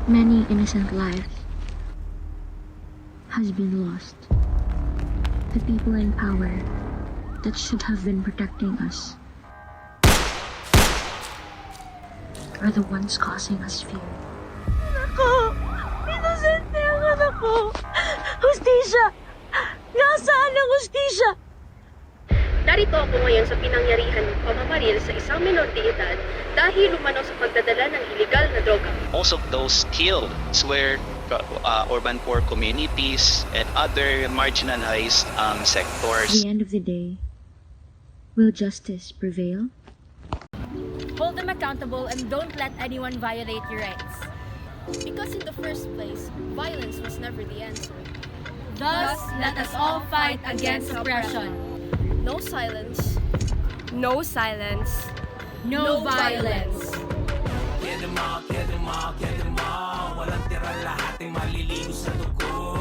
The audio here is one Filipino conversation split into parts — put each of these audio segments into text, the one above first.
Many innocent lives has been lost. The people in power that should have been protecting us are the ones causing us fear. Ako! Inosente ang anak ko! Hustisya! Nasaan ang hustisya? Narito ako ngayon sa pinangyarihan ng pamamaril sa isang minor de edad dahil umano sa pagdadala ng iligal na droga. Most of those killed were urban poor communities and other marginalized At sectors. the end of the day, will justice prevail? Hold them accountable and don't let anyone violate your rights. Because in the first place, violence was never the answer. Thus, let us all fight against oppression. No silence. No silence. No violence. Walang tira, lahat ay maliligo sa dugo.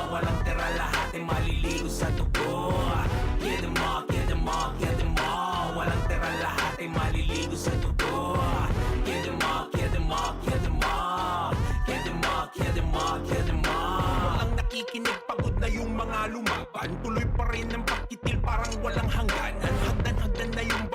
Walang tira, lahat ay maliligo sa dugo. Walang tira, lahat ay maliligo sa dugo. Walang nakikinig, pagod na yung mga lumaban. Tuloy pa rin ang pagkitil, parang walang hanggan. Hagdan na yung